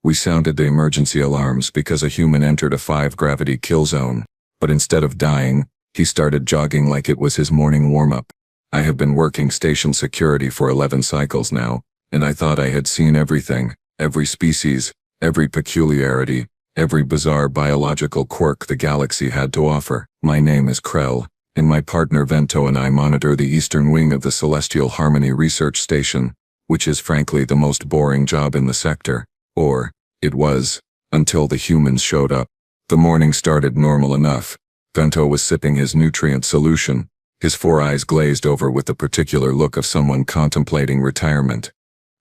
We sounded the emergency alarms because a human entered a 5-gravity kill zone, but instead of dying, he started jogging like it was his morning warm-up. I have been working station security for 11 cycles now, and I thought I had seen everything, every species, every peculiarity, every bizarre biological quirk the galaxy had to offer. My name is Krell, and my partner Vento and I monitor the eastern wing of the Celestial Harmony Research Station, which is frankly the most boring job in the sector. Or, it was, until the humans showed up. The morning started normal enough. Vento was sipping his nutrient solution, his 4 eyes glazed over with the particular look of someone contemplating retirement.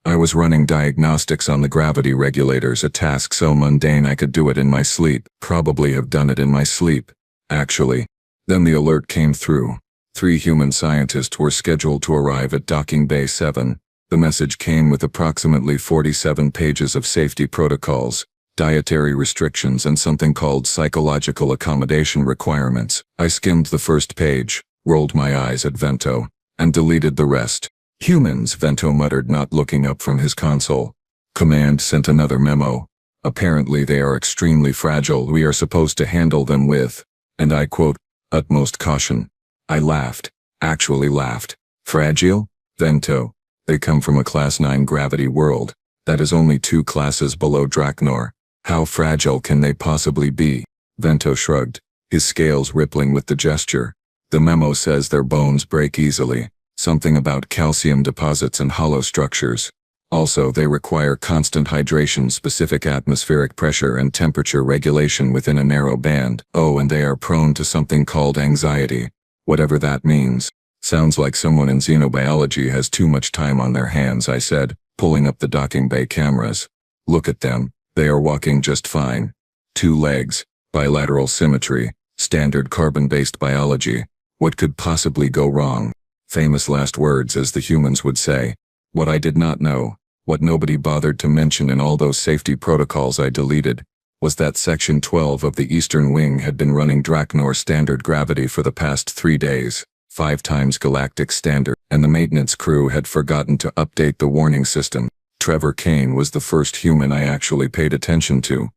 I was running diagnostics on the gravity regulators, a task so mundane I could do it in my sleep, probably have done it in my sleep, actually. Then the alert came through. 3 human scientists were scheduled to arrive at Docking Bay 7. The message came with approximately 47 pages of safety protocols, dietary restrictions, and something called psychological accommodation requirements. I skimmed the first page, rolled my eyes at Vento, and deleted the rest. Humans, Vento muttered, not looking up from his console. Command sent another memo. Apparently they are extremely fragile. We are supposed to handle them with, and I quote, utmost caution. I laughed. Actually laughed. Fragile? Vento. They come from a Class 9 gravity world. That is only 2 classes below Draknor. How fragile can they possibly be? Vento shrugged, his scales rippling with the gesture. The memo says their bones break easily. Something about calcium deposits and hollow structures. Also, they require constant hydration, specific atmospheric pressure and temperature regulation within a narrow band. Oh, and they are prone to something called anxiety. Whatever that means. Sounds like someone in xenobiology has too much time on their hands, I said, pulling up the docking bay cameras. Look at them. They are walking just fine. 2 legs, bilateral symmetry, standard carbon-based biology. What could possibly go wrong? Famous last words, as the humans would say. What I did not know, what nobody bothered to mention in all those safety protocols I deleted, was that Section 12 of the Eastern Wing had been running Draknor standard gravity for the past 3 days, 5 times galactic standard, and the maintenance crew had forgotten to update the warning system. Trevor Kane was the first human I actually paid attention to.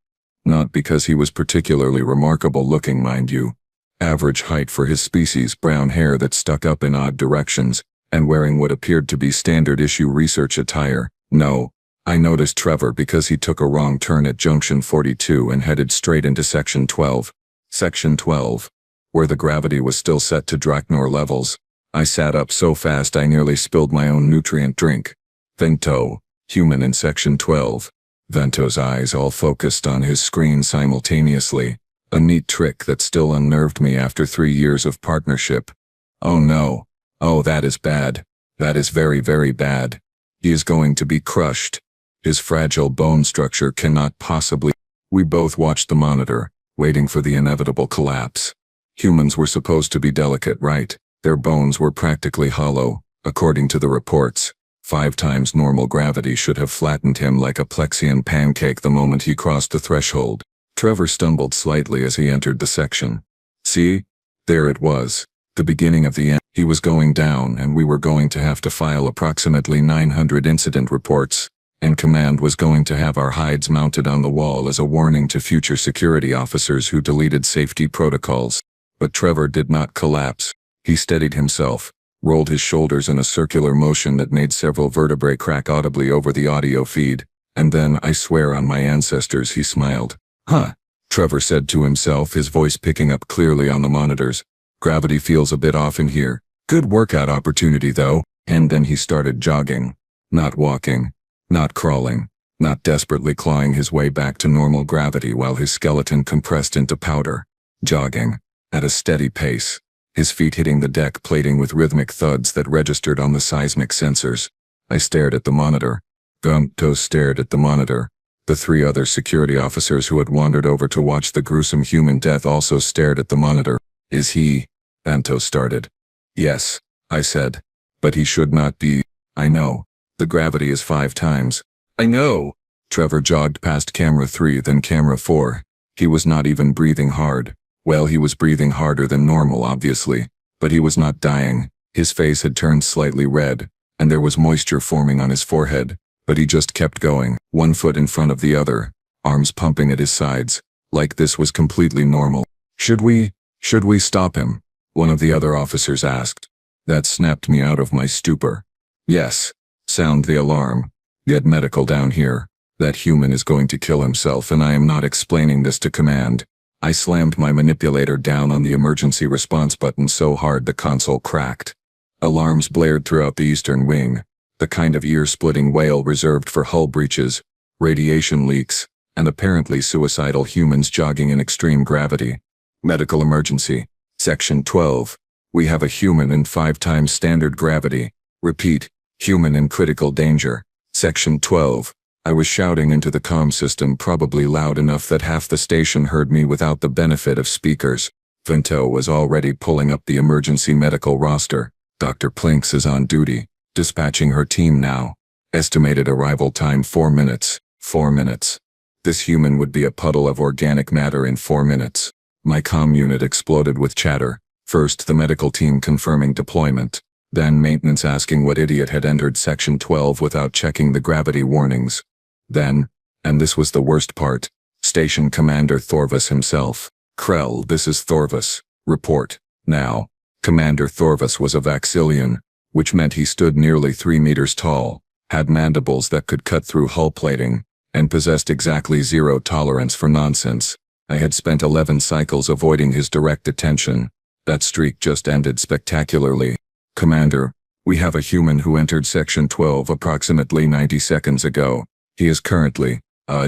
Not because he was particularly remarkable looking, mind you. Average height for his species, brown hair that stuck up in odd directions, and wearing what appeared to be standard-issue research attire. No, I noticed Trevor because he took a wrong turn at Junction 42 and headed straight into Section 12. Section 12, where the gravity was still set to Draknor levels. I sat up so fast I nearly spilled my own nutrient drink. Vento, human in Section 12. Vento's eyes all focused on his screen simultaneously. A neat trick that still unnerved me after 3 years of partnership. Oh no. Oh, that is bad. That is very, very bad. He is going to be crushed. His fragile bone structure cannot possibly. We both watched the monitor, waiting for the inevitable collapse. Humans were supposed to be delicate, right? Their bones were practically hollow, according to the reports. 5 times normal gravity should have flattened him like a Plexian pancake the moment he crossed the threshold. Trevor stumbled slightly as he entered the section. See? There it was. The beginning of the end. He was going down, and we were going to have to file approximately 900 incident reports, and Command was going to have our hides mounted on the wall as a warning to future security officers who deleted safety protocols. But Trevor did not collapse. He steadied himself, rolled his shoulders in a circular motion that made several vertebrae crack audibly over the audio feed, and then, I swear on my ancestors, he smiled. Huh, Trevor said to himself, his voice picking up clearly on the monitors. Gravity feels a bit off in here. Good workout opportunity though. And then he started jogging. Not walking. Not crawling. Not desperately clawing his way back to normal gravity while his skeleton compressed into powder. Jogging. At a steady pace. His feet hitting the deck plating with rhythmic thuds that registered on the seismic sensors. I stared at the monitor. Vento stared at the monitor. The 3 other security officers who had wandered over to watch the gruesome human death also stared at the monitor. Is he? Vento started. Yes, I said. But he should not be. I know. The gravity is 5 times. I know. Trevor jogged past camera 3, then camera 4. He was not even breathing hard. Well, he was breathing harder than normal, obviously. But he was not dying. His face had turned slightly red, and there was moisture forming on his forehead. But he just kept going, 1 foot in front of the other, arms pumping at his sides, like this was completely normal. Should we stop him? One of the other officers asked. That snapped me out of my stupor. Yes. Sound the alarm. Get medical down here. That human is going to kill himself, and I am not explaining this to command. I slammed my manipulator down on the emergency response button so hard the console cracked. Alarms blared throughout the eastern wing, the kind of ear-splitting wail reserved for hull breaches, radiation leaks, and apparently suicidal humans jogging in extreme gravity. Medical emergency. Section 12. We have a human in 5 times standard gravity. Repeat, human in critical danger. Section 12. I was shouting into the comm system, probably loud enough that half the station heard me without the benefit of speakers. Vento was already pulling up the emergency medical roster. Dr. Plinks is on duty, dispatching her team now. Estimated arrival time 4 minutes. 4 minutes. This human would be a puddle of organic matter in 4 minutes. My comm unit exploded with chatter. First the medical team confirming deployment. Then maintenance asking what idiot had entered Section 12 without checking the gravity warnings. Then, and this was the worst part, Station Commander Thorvus himself. Krell, this is Thorvus. Report. Now. Commander Thorvus was a Vaxillian, which meant he stood nearly 3 meters tall, had mandibles that could cut through hull plating, and possessed exactly zero tolerance for nonsense. I had spent 11 cycles avoiding his direct attention. That streak just ended spectacularly. Commander, we have a human who entered Section 12 approximately 90 seconds ago. He is currently,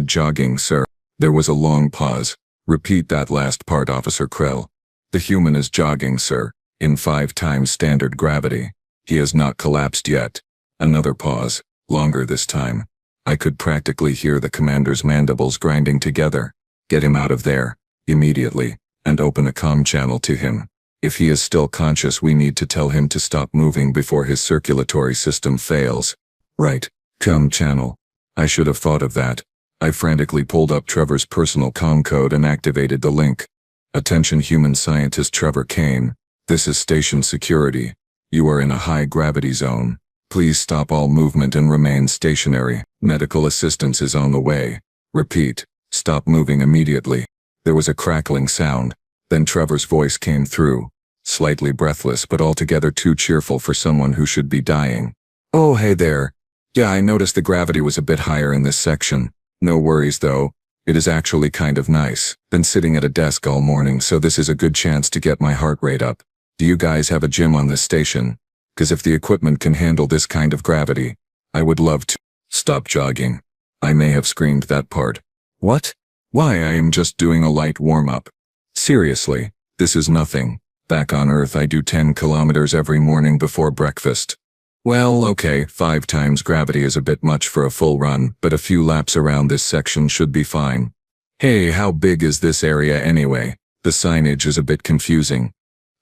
jogging, sir. There was a long pause. Repeat that last part, Officer Krell. The human is jogging, sir, in 5 times standard gravity. He has not collapsed yet. Another pause, longer this time. I could practically hear the commander's mandibles grinding together. Get him out of there, immediately, and open a comm channel to him. If he is still conscious, we need to tell him to stop moving before his circulatory system fails. Right, comm channel. I should have thought of that. I frantically pulled up Trevor's personal comm code and activated the link. Attention human scientist Trevor Kane. This is station security. You are in a high gravity zone. Please stop all movement and remain stationary. Medical assistance is on the way. Repeat, stop moving immediately. There was a crackling sound. Then Trevor's voice came through. Slightly breathless but altogether too cheerful for someone who should be dying. Oh, hey there. Yeah, I noticed the gravity was a bit higher in this section. No worries though. It is actually kind of nice. Been sitting at a desk all morning, so this is a good chance to get my heart rate up. Do you guys have a gym on this station? 'Cause if the equipment can handle this kind of gravity, I would love to. Stop jogging. I may have screamed that part. What? Why, I am just doing a light warm-up. Seriously, this is nothing. Back on Earth I do 10 kilometers every morning before breakfast. Well, okay, 5 times gravity is a bit much for a full run, but a few laps around this section should be fine. Hey, how big is this area anyway? The signage is a bit confusing.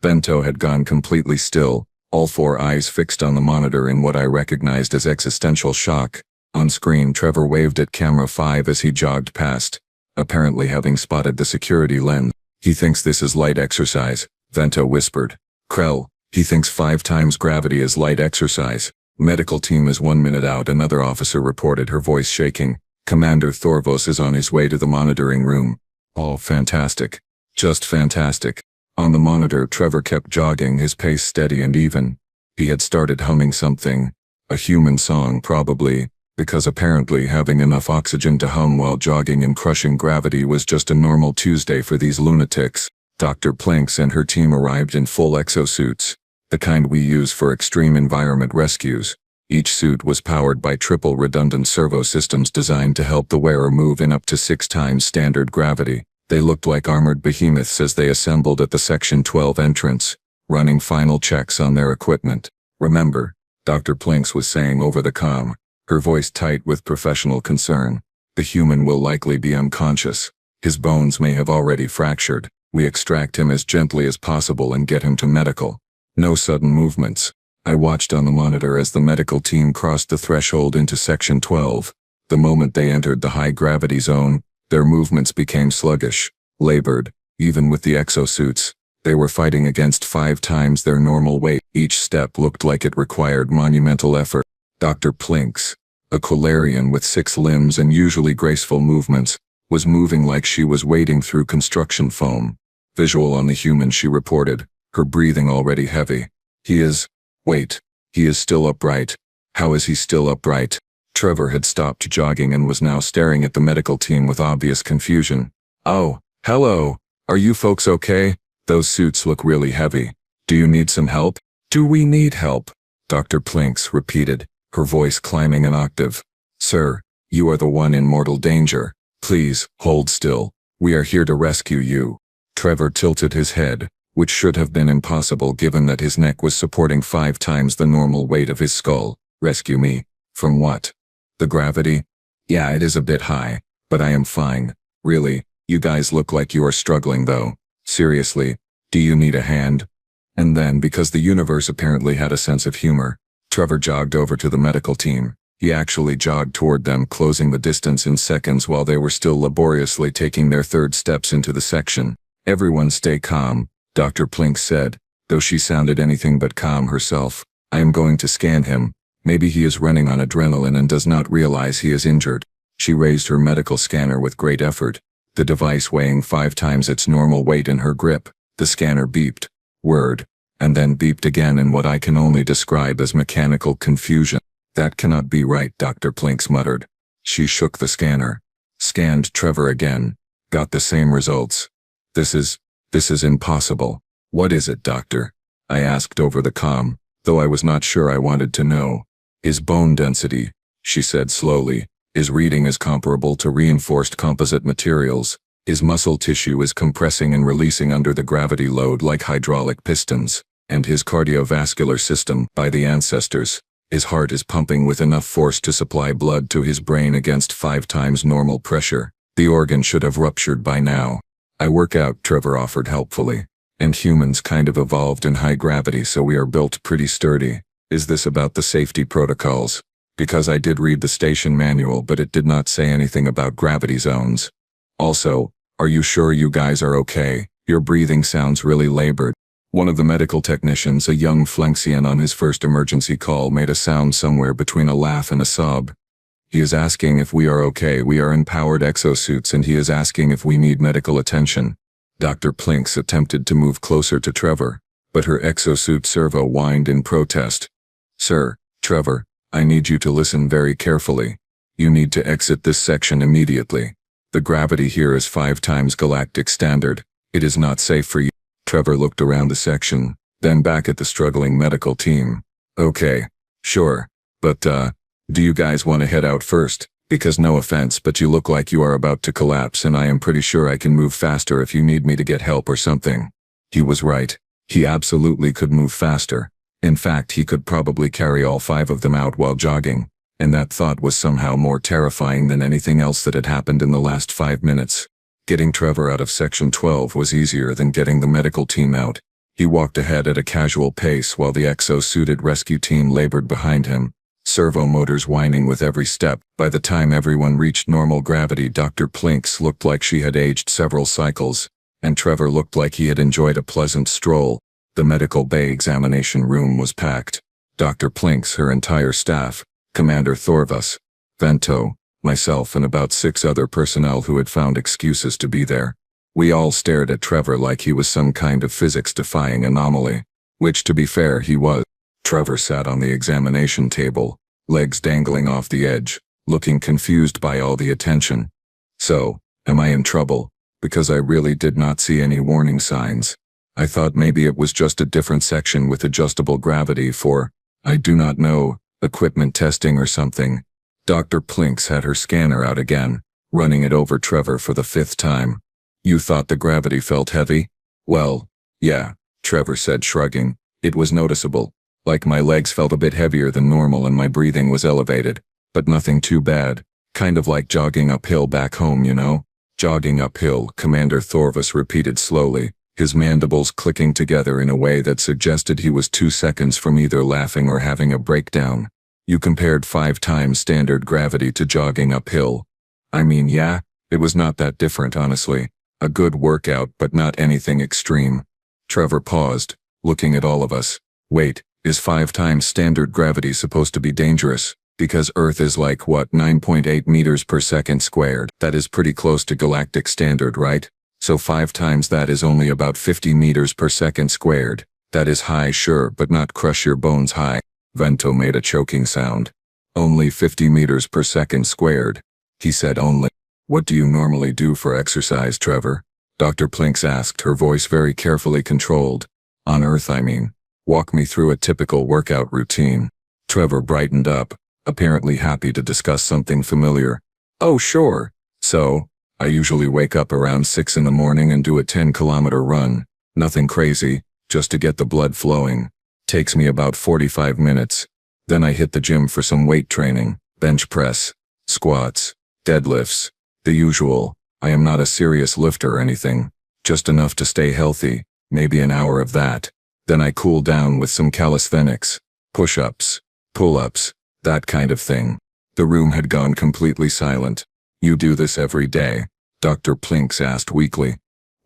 Bento had gone completely still, all 4 eyes fixed on the monitor in what I recognized as existential shock. On screen, Trevor waved at camera 5 as he jogged past, apparently having spotted the security lens. He thinks this is light exercise, Vento whispered. Krell, he thinks 5 times gravity is light exercise. Medical team is 1 minute out, another officer reported, her voice shaking. Commander Thorvus is on his way to the monitoring room. Oh, fantastic. Just fantastic. On the monitor, Trevor kept jogging, his pace steady and even. He had started humming something. A human song, probably, because apparently having enough oxygen to hum while jogging in crushing gravity was just a normal Tuesday for these lunatics. Dr. Plinks and her team arrived in full exosuits, the kind we use for extreme environment rescues. Each suit was powered by triple redundant servo systems designed to help the wearer move in up to 6 times standard gravity. They looked like armored behemoths as they assembled at the Section 12 entrance, running final checks on their equipment. Remember, Dr. Plinks was saying over the comm, her voice tight with professional concern. The human will likely be unconscious. His bones may have already fractured. We extract him as gently as possible and get him to medical. No sudden movements. I watched on the monitor as the medical team crossed the threshold into Section 12. The moment they entered the high gravity zone, their movements became sluggish, labored. Even with the exosuits, they were fighting against 5 times their normal weight. Each step looked like it required monumental effort. Dr. Plinks, a Quilarian with 6 limbs and usually graceful movements, was moving like she was wading through construction foam. Visual on the human, she reported, her breathing already heavy. Wait, he is still upright. How is he still upright? Trevor had stopped jogging and was now staring at the medical team with obvious confusion. Oh, hello. Are you folks okay? Those suits look really heavy. Do you need some help? Do we need help? Dr. Plinks repeated, her voice climbing an octave. Sir, you are the one in mortal danger. Please, hold still. We are here to rescue you. Trevor tilted his head, which should have been impossible given that his neck was supporting 5 times the normal weight of his skull. Rescue me? From what? The gravity? Yeah, it is a bit high, but I am fine. Really, you guys look like you are struggling though. Seriously, do you need a hand? And then, because the universe apparently had a sense of humor, Trevor jogged over to the medical team. He actually jogged toward them, closing the distance in seconds while they were still laboriously taking their 3rd steps into the section. Everyone stay calm, Dr. Plink said, though she sounded anything but calm herself. I am going to scan him. Maybe he is running on adrenaline and does not realize he is injured. She raised her medical scanner with great effort, the device weighing 5 times its normal weight in her grip. The scanner beeped. Word. And then beeped again in what I can only describe as mechanical confusion. That cannot be right, Dr. Plinks muttered. She shook the scanner. Scanned Trevor again. Got the same results. This is impossible. What is it, doctor? I asked over the comm, though I was not sure I wanted to know. His bone density, she said slowly. His reading is comparable to reinforced composite materials. His muscle tissue is compressing and releasing under the gravity load like hydraulic pistons. And his cardiovascular system, by the ancestors. His heart is pumping with enough force to supply blood to his brain against 5 times normal pressure. The organ should have ruptured by now. I work out, Trevor offered helpfully. And humans kind of evolved in high gravity, so we are built pretty sturdy. Is this about the safety protocols? Because I did read the station manual, but it did not say anything about gravity zones. Also, are you sure you guys are okay? Your breathing sounds really labored. One of the medical technicians, a young Flenxian on his first emergency call, made a sound somewhere between a laugh and a sob. He is asking if we are okay. We are in powered exosuits, and he is asking if we need medical attention. Dr. Plinks attempted to move closer to Trevor, but her exosuit servo whined in protest. Sir, Trevor, I need you to listen very carefully. You need to exit this section immediately. The gravity here is 5 times galactic standard. It is not safe for you. Trevor looked around the section, then back at the struggling medical team. Okay, sure, but do you guys want to head out first? Because no offense, but you look like you are about to collapse, and I am pretty sure I can move faster if you need me to get help or something. He was right. He absolutely could move faster. In fact, he could probably carry all 5 of them out while jogging, and that thought was somehow more terrifying than anything else that had happened in the last 5 minutes. Getting Trevor out of Section 12 was easier than getting the medical team out. He walked ahead at a casual pace while the exo-suited rescue team labored behind him, servo motors whining with every step. By the time everyone reached normal gravity, Dr. Plinks looked like she had aged several cycles, and Trevor looked like he had enjoyed a pleasant stroll. The medical bay examination room was packed. Dr. Plinks, her entire staff, Commander Thorvas, Vento, myself, and about 6 other personnel who had found excuses to be there. We all stared at Trevor like he was some kind of physics-defying anomaly, which, to be fair, he was. Trevor sat on the examination table, legs dangling off the edge, looking confused by all the attention. So, am I in trouble? Because I really did not see any warning signs. I thought maybe it was just a different section with adjustable gravity for, I do not know, equipment testing or something. Dr. Plinks had her scanner out again, running it over Trevor for the 5th time. You thought the gravity felt heavy? Well, yeah, Trevor said, shrugging. It was noticeable. Like my legs felt a bit heavier than normal and my breathing was elevated. But nothing too bad. Kind of like jogging uphill back home, you know? Jogging uphill, Commander Thorvas repeated slowly, his mandibles clicking together in a way that suggested he was 2 seconds from either laughing or having a breakdown. You compared 5 times standard gravity to jogging uphill. I mean, yeah, it was not that different, honestly. A good workout, but not anything extreme. Trevor paused, looking at all of us. Wait, is 5 times standard gravity supposed to be dangerous? Because Earth is like, what, 9.8 meters per second squared? That is pretty close to galactic standard, right? So 5 times that is only about 50 meters per second squared. That is high, sure, but not crush your bones high. Vento made a choking sound. Only 50 meters per second squared. He said only. What do you normally do for exercise, Trevor? Dr. Plinks asked, her voice very carefully controlled. On Earth, I mean. Walk me through a typical workout routine. Trevor brightened up, apparently happy to discuss something familiar. Oh, sure. So, I usually wake up around 6 in the morning and do a 10-kilometer run. Nothing crazy, just to get the blood flowing. Takes me about 45 minutes. Then I hit the gym for some weight training, bench press, squats, deadlifts. The usual. I am not a serious lifter or anything. Just enough to stay healthy, maybe an hour of that. Then I cool down with some calisthenics, push-ups, pull-ups, that kind of thing. The room had gone completely silent. You do this every day? Dr. Plinks asked weakly.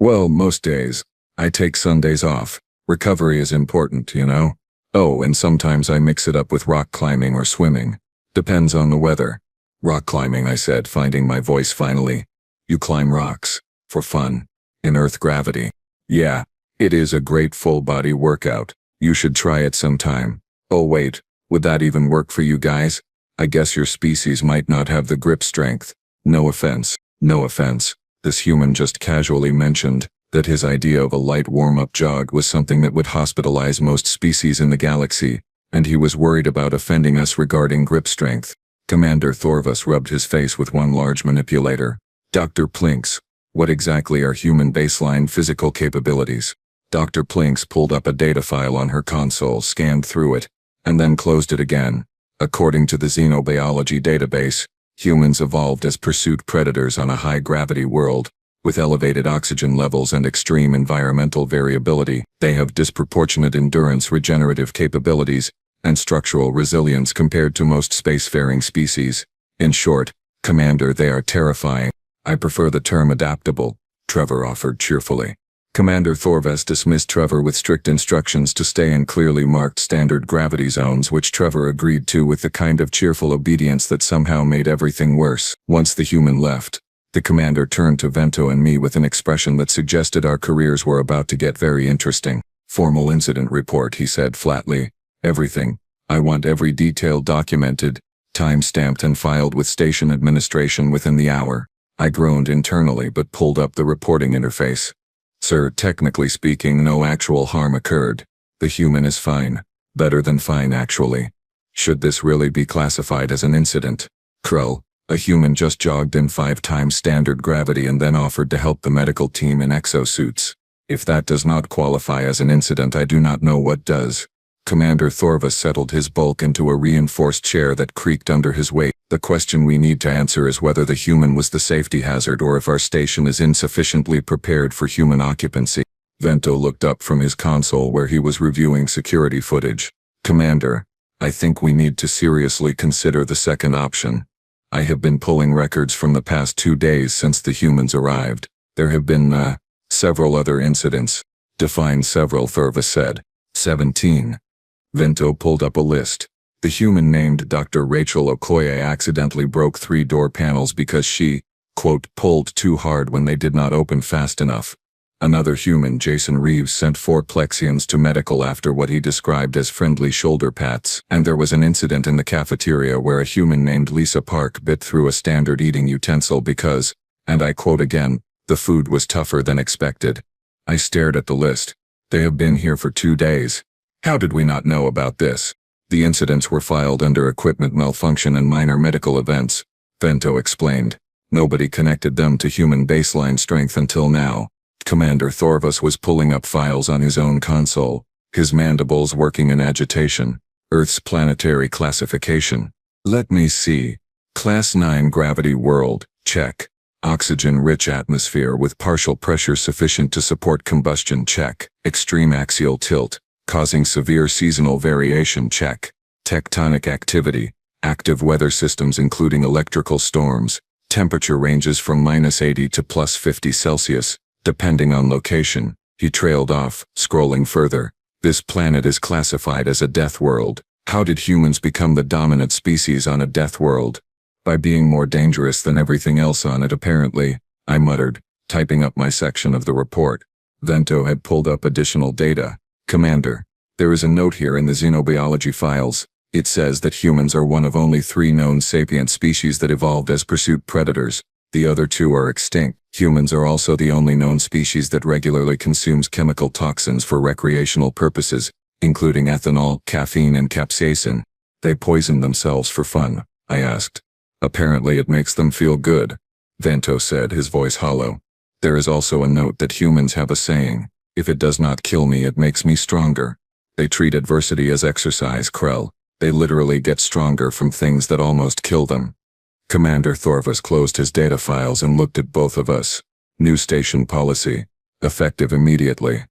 Well, most days. I take Sundays off. Recovery is important, you know? Oh, and sometimes I mix it up with rock climbing or swimming. Depends on the weather. Rock climbing, I said, finding my voice finally. You climb rocks. For fun. In Earth gravity. Yeah. It is a great full-body workout. You should try it sometime. Oh wait, would that even work for you guys? I guess your species might not have the grip strength. No offense. No offense. This human just casually mentioned that his idea of a light warm-up jog was something that would hospitalize most species in the galaxy, and he was worried about offending us regarding grip strength. Commander Thorvus rubbed his face with one large manipulator. Dr. Plinks, what exactly are human baseline physical capabilities? Dr. Plinks pulled up a data file on her console, scanned through it, and then closed it again. According to the xenobiology database, humans evolved as pursuit predators on a high-gravity world. With elevated oxygen levels and extreme environmental variability, they have disproportionate endurance, regenerative capabilities, and structural resilience compared to most spacefaring species. In short, Commander, they are terrifying. I prefer the term adaptable, Trevor offered cheerfully. Commander Thorvus dismissed Trevor with strict instructions to stay in clearly marked standard gravity zones, which Trevor agreed to with the kind of cheerful obedience that somehow made everything worse. Once the human left, the commander turned to Vento and me with an expression that suggested our careers were about to get very interesting. Formal incident report, he said flatly. Everything. I want every detail documented, time-stamped and filed with station administration within the hour. I groaned internally but pulled up the reporting interface. Sir, technically speaking, no actual harm occurred. The human is fine. Better than fine, actually. Should this really be classified as an incident? Krull, a human just jogged in 5 times standard gravity and then offered to help the medical team in exosuits. If that does not qualify as an incident, I do not know what does. Commander Thorvus settled his bulk into a reinforced chair that creaked under his weight. The question we need to answer is whether the human was the safety hazard or if our station is insufficiently prepared for human occupancy. Vento looked up from his console where he was reviewing security footage. Commander, I think we need to seriously consider the second option. I have been pulling records from the past 2 days since the humans arrived. There have been, several other incidents. Define several, Thorvus said. 17. Vento pulled up a list. The human named Dr. Rachel Okoye accidentally broke 3 door panels because she, quote, pulled too hard when they did not open fast enough. Another human, Jason Reeves, sent 4 Plexians to medical after what he described as friendly shoulder pats. And there was an incident in the cafeteria where a human named Lisa Park bit through a standard eating utensil because, and I quote again, the food was tougher than expected. I stared at the list. They have been here for 2 days. How did we not know about this? The incidents were filed under equipment malfunction and minor medical events, Vento explained. Nobody connected them to human baseline strength until now. Commander Thorvus was pulling up files on his own console, his mandibles working in agitation. Earth's planetary classification. Let me see. Class 9 gravity world, check. Oxygen-rich atmosphere with partial pressure sufficient to support combustion, check. Extreme axial tilt, causing severe seasonal variation, check. Tectonic activity, active weather systems including electrical storms, temperature ranges from -80 to +50 Celsius, depending on location. He trailed off, scrolling further. This planet is classified as a death world. How did humans become the dominant species on a death world? By being more dangerous than everything else on it apparently, I muttered, typing up my section of the report. Vento had pulled up additional data. Commander, there is a note here in the xenobiology files. It says that humans are one of only 3 known sapient species that evolved as pursuit predators. The other 2 are extinct. Humans are also the only known species that regularly consumes chemical toxins for recreational purposes, including ethanol, caffeine, and capsaicin. They poison themselves for fun, I asked. Apparently it makes them feel good, Vento said, his voice hollow. There is also a note that humans have a saying, if it does not kill me, it makes me stronger. They treat adversity as exercise, Krell. They literally get stronger from things that almost kill them. Commander Thorvus closed his data files and looked at both of us. New station policy. Effective immediately.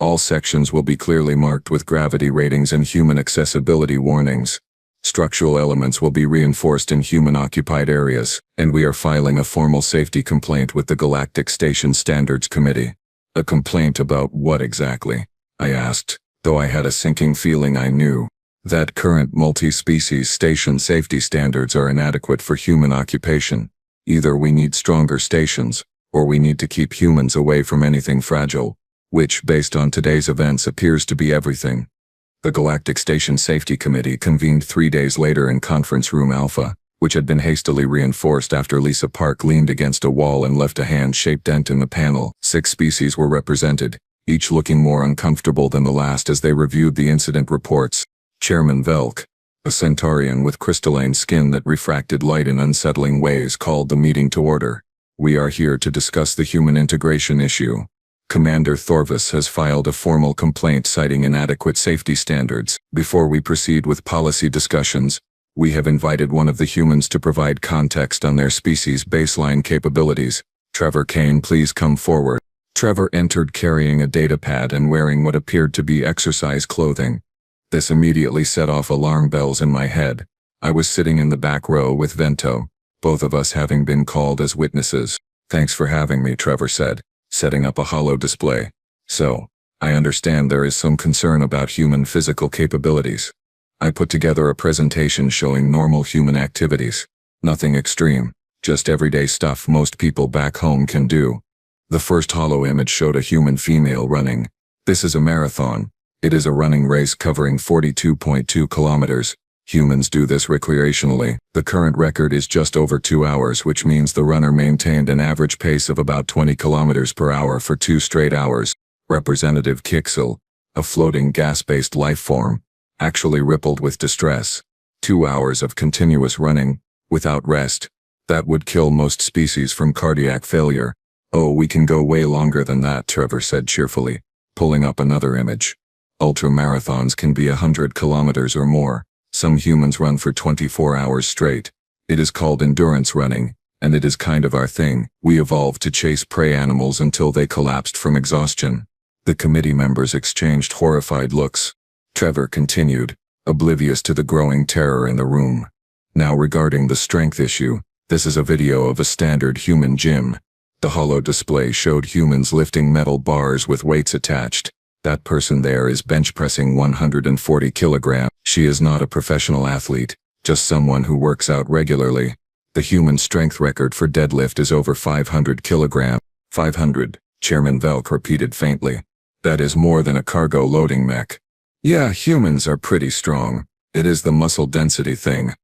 All sections will be clearly marked with gravity ratings and human accessibility warnings. Structural elements will be reinforced in human-occupied areas, and we are filing a formal safety complaint with the Galactic Station Standards Committee. A complaint about what exactly? I asked, though I had a sinking feeling I knew. That current multi-species station safety standards are inadequate for human occupation. Either we need stronger stations, or we need to keep humans away from anything fragile, which, based on today's events, appears to be everything. The Galactic Station Safety Committee convened 3 days later in Conference Room Alpha, which had been hastily reinforced after Lisa Park leaned against a wall and left a hand-shaped dent in the panel. 6 species were represented, each looking more uncomfortable than the last as they reviewed the incident reports. Chairman Velk, a centaurian with crystalline skin that refracted light in unsettling ways, called the meeting to order. We are here to discuss the human integration issue. Commander Thorvus has filed a formal complaint citing inadequate safety standards. Before we proceed with policy discussions, we have invited one of the humans to provide context on their species' baseline capabilities. Trevor Kane, please come forward. Trevor entered carrying a datapad and wearing what appeared to be exercise clothing. This immediately set off alarm bells in my head. I was sitting in the back row with Vento, both of us having been called as witnesses. Thanks for having me, Trevor said, setting up a holo display. So, I understand there is some concern about human physical capabilities. I put together a presentation showing normal human activities. Nothing extreme, just everyday stuff most people back home can do. The first holo image showed a human female running. This is a marathon. It is a running race covering 42.2 kilometers. Humans do this recreationally. The current record is just over 2 hours, which means the runner maintained an average pace of about 20 kilometers per hour for 2 straight hours. Representative Kixel, a floating gas-based life form, actually rippled with distress. 2 hours of continuous running, without rest. That would kill most species from cardiac failure. Oh, we can go way longer than that, Trevor said cheerfully, pulling up another image. Ultramarathons can be 100 kilometers or more. Some humans run for 24 hours straight. It is called endurance running, and it is kind of our thing. We evolved to chase prey animals until they collapsed from exhaustion. The committee members exchanged horrified looks. Trevor continued, oblivious to the growing terror in the room. Now regarding the strength issue, this is a video of a standard human gym. The holo display showed humans lifting metal bars with weights attached. That person there is bench pressing 140 kilograms. She is not a professional athlete, just someone who works out regularly. The human strength record for deadlift is over 500 kilograms. 500, Chairman Velk repeated faintly. That is more than a cargo loading mech. Yeah, humans are pretty strong. It is the muscle density thing.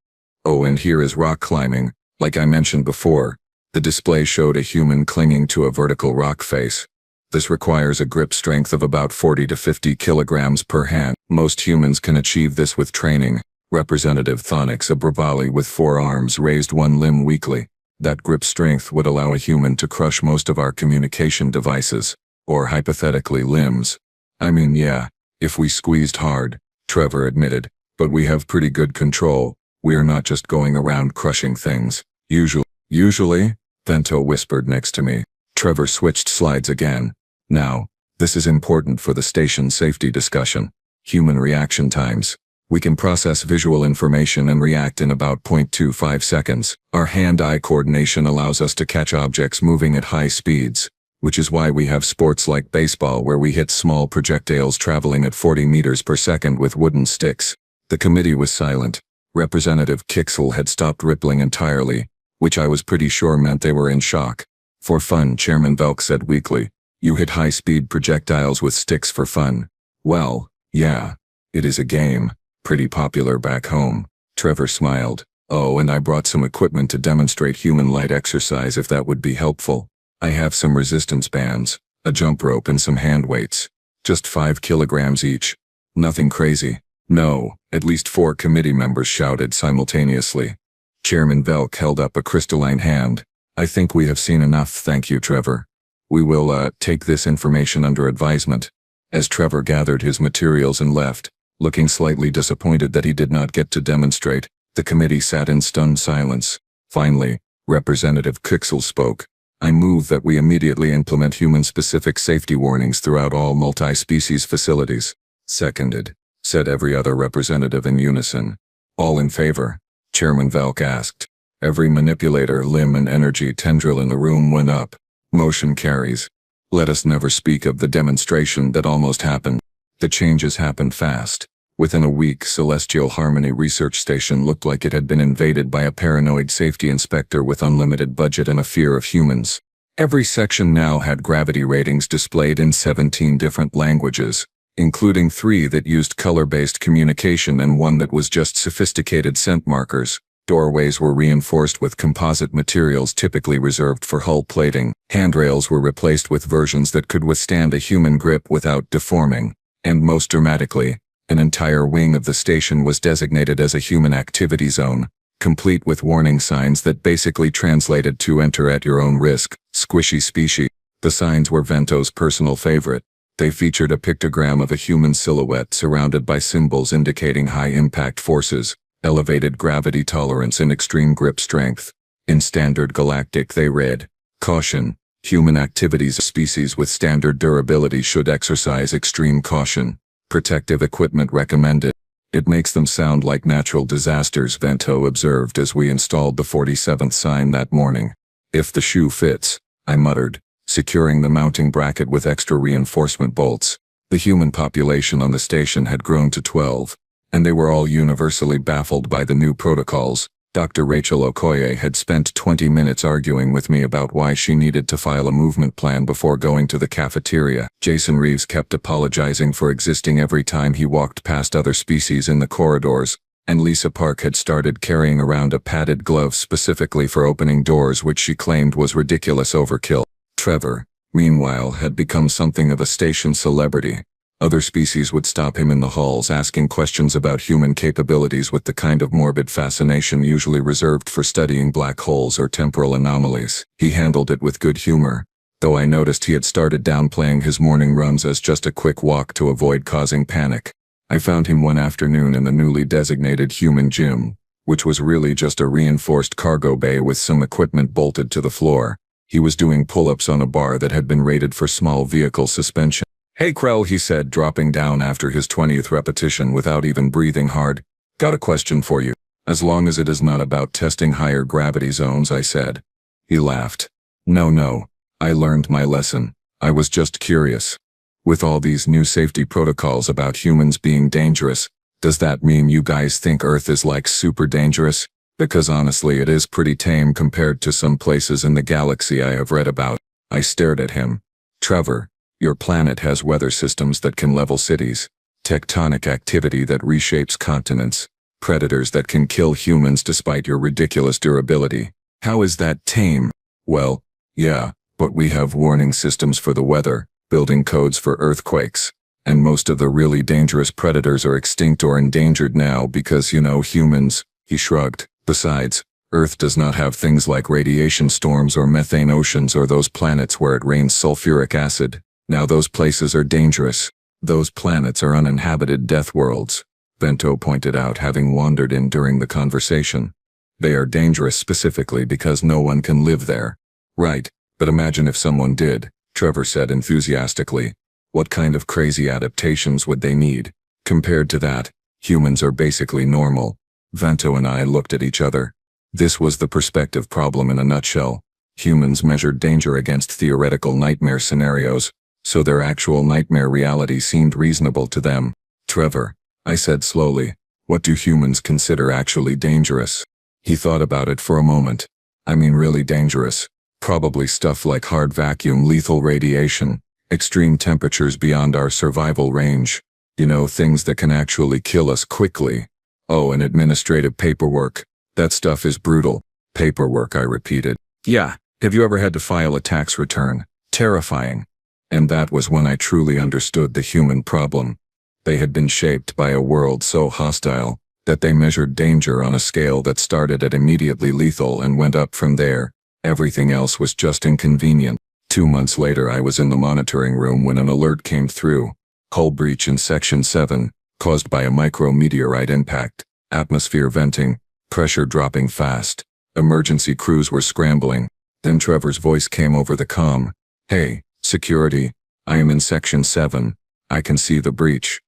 Oh, and here is rock climbing. Like I mentioned before, the display showed a human clinging to a vertical rock face. This requires a grip strength of about 40 to 50 kilograms per hand. Most humans can achieve this with training. Representative Thonix, a Bravali with 4 arms, raised 1 limb weakly. That grip strength would allow a human to crush most of our communication devices, or hypothetically limbs. I mean, yeah, if we squeezed hard, Trevor admitted, but we have pretty good control. We are not just going around crushing things. Usually, Vento whispered next to me. Trevor switched slides again. Now, this is important for the station safety discussion. Human reaction times. We can process visual information and react in about 0.25 seconds. Our hand-eye coordination allows us to catch objects moving at high speeds, which is why we have sports like baseball where we hit small projectiles traveling at 40 meters per second with wooden sticks. The committee was silent. Representative Kixel had stopped rippling entirely, which I was pretty sure meant they were in shock. For fun, Chairman Velk said weakly. You hit high-speed projectiles with sticks for fun. Well, yeah. It is a game. Pretty popular back home. Trevor smiled. Oh, and I brought some equipment to demonstrate human light exercise if that would be helpful. I have some resistance bands, a jump rope and some hand weights. Just 5 kilograms each. Nothing crazy. No, at least 4 committee members shouted simultaneously. Chairman Velk held up a crystalline hand. I think we have seen enough, thank you, Trevor. We will, take this information under advisement. As Trevor gathered his materials and left, looking slightly disappointed that he did not get to demonstrate, the committee sat in stunned silence. Finally, Representative Kixel spoke. I move that we immediately implement human-specific safety warnings throughout all multi-species facilities. Seconded, said every other representative in unison. All in favor? Chairman Velk asked. Every manipulator, limb and energy tendril in the room went up. Motion carries. Let us never speak of the demonstration that almost happened. The changes happened fast. Within a week, Celestial Harmony Research Station looked like it had been invaded by a paranoid safety inspector with unlimited budget and a fear of humans. Every section now had gravity ratings displayed in 17 different languages, including 3 that used color-based communication and 1 that was just sophisticated scent markers. Doorways were reinforced with composite materials typically reserved for hull plating. Handrails were replaced with versions that could withstand a human grip without deforming. And most dramatically, an entire wing of the station was designated as a human activity zone, complete with warning signs that basically translated to enter at your own risk. Squishy species. The signs were Vento's personal favorite. They featured a pictogram of a human silhouette surrounded by symbols indicating high impact forces, elevated gravity tolerance and extreme grip strength. In Standard Galactic they read, Caution, human activities species with standard durability should exercise extreme caution. Protective equipment recommended. It makes them sound like natural disasters, Vento observed as we installed the 47th sign that morning. If the shoe fits, I muttered, securing the mounting bracket with extra reinforcement bolts. The human population on the station had grown to 12, and they were all universally baffled by the new protocols. Dr. Rachel Okoye had spent 20 minutes arguing with me about why she needed to file a movement plan before going to the cafeteria. Jason Reeves kept apologizing for existing every time he walked past other species in the corridors, and Lisa Park had started carrying around a padded glove specifically for opening doors, which she claimed was ridiculous overkill. Trevor, meanwhile, had become something of a station celebrity. Other species would stop him in the halls asking questions about human capabilities with the kind of morbid fascination usually reserved for studying black holes or temporal anomalies. He handled it with good humor, though I noticed he had started downplaying his morning runs as just a quick walk to avoid causing panic. I found him one afternoon in the newly designated human gym, which was really just a reinforced cargo bay with some equipment bolted to the floor. He was doing pull-ups on a bar that had been rated for small vehicle suspension. Hey Krell, he said, dropping down after his 20th repetition without even breathing hard. Got a question for you. As long as it is not about testing higher gravity zones, I said. He laughed. No, I learned my lesson. I was just curious. With all these new safety protocols about humans being dangerous, does that mean you guys think Earth is like super dangerous? Because honestly it is pretty tame compared to some places in the galaxy I have read about. I stared at him. Trevor, your planet has weather systems that can level cities, tectonic activity that reshapes continents, predators that can kill humans despite your ridiculous durability. How is that tame? Well, yeah, but we have warning systems for the weather, building codes for earthquakes, and most of the really dangerous predators are extinct or endangered now because, humans. He shrugged. Besides, Earth does not have things like radiation storms or methane oceans or those planets where it rains sulfuric acid. Now those places are dangerous. Those planets are uninhabited death worlds, Bento pointed out, having wandered in during the conversation. They are dangerous specifically because no one can live there. Right, but imagine if someone did, Trevor said enthusiastically. What kind of crazy adaptations would they need? Compared to that, humans are basically normal. Vanto and I looked at each other. This was the perspective problem in a nutshell. Humans measured danger against theoretical nightmare scenarios, so their actual nightmare reality seemed reasonable to them. Trevor, I said slowly, What do humans consider actually dangerous? He thought about it for a moment. I mean really dangerous. Probably stuff like hard vacuum lethal radiation, extreme temperatures beyond our survival range. You know, things that can actually kill us quickly. Oh, and administrative paperwork. That stuff is brutal. Paperwork, I repeated. Yeah, have you ever had to file a tax return? Terrifying. And that was when I truly understood the human problem. They had been shaped by a world so hostile that they measured danger on a scale that started at immediately lethal and went up from there. Everything else was just inconvenient. 2 months later, I was in the monitoring room when an alert came through. Hull breach in Section 7, caused by a micrometeorite impact. Atmosphere venting, pressure dropping fast. Emergency crews were scrambling. Then Trevor's voice came over the comm. Hey, security, I am in Section 7. I can see the breach.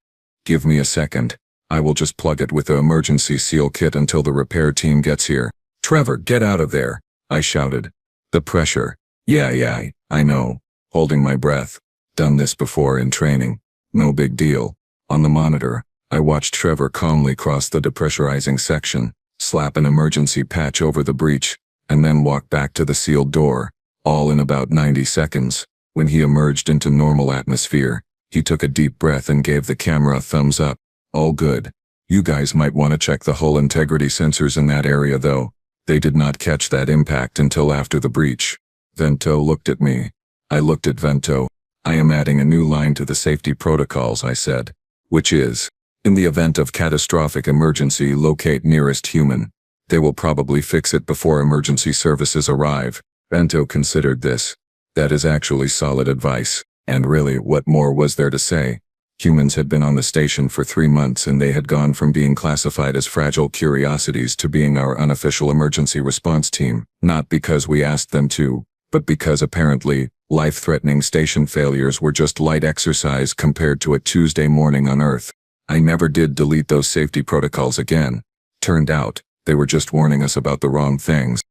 Give me a second. I will just plug it with the emergency seal kit until the repair team gets here. Trevor, get out of there, I shouted. The pressure. Yeah, I know. Holding my breath. Done this before in training. No big deal. On the monitor, I watched Trevor calmly cross the depressurizing section, slap an emergency patch over the breach, and then walk back to the sealed door, all in about 90 seconds. When he emerged into normal atmosphere, he took a deep breath and gave the camera a thumbs up. All good. You guys might want to check the hull integrity sensors in that area though. They did not catch that impact until after the breach. Vento looked at me. I looked at Vento. I am adding a new line to the safety protocols, I said, which is, in the event of catastrophic emergency, locate nearest human. They will probably fix it before emergency services arrive. Vento considered this. That is actually solid advice. And really, what more was there to say? Humans had been on the station for 3 months and they had gone from being classified as fragile curiosities to being our unofficial emergency response team, not because we asked them to, but because apparently, life-threatening station failures were just light exercise compared to a Tuesday morning on Earth. I never did delete those safety protocols again. Turned out, they were just warning us about the wrong things.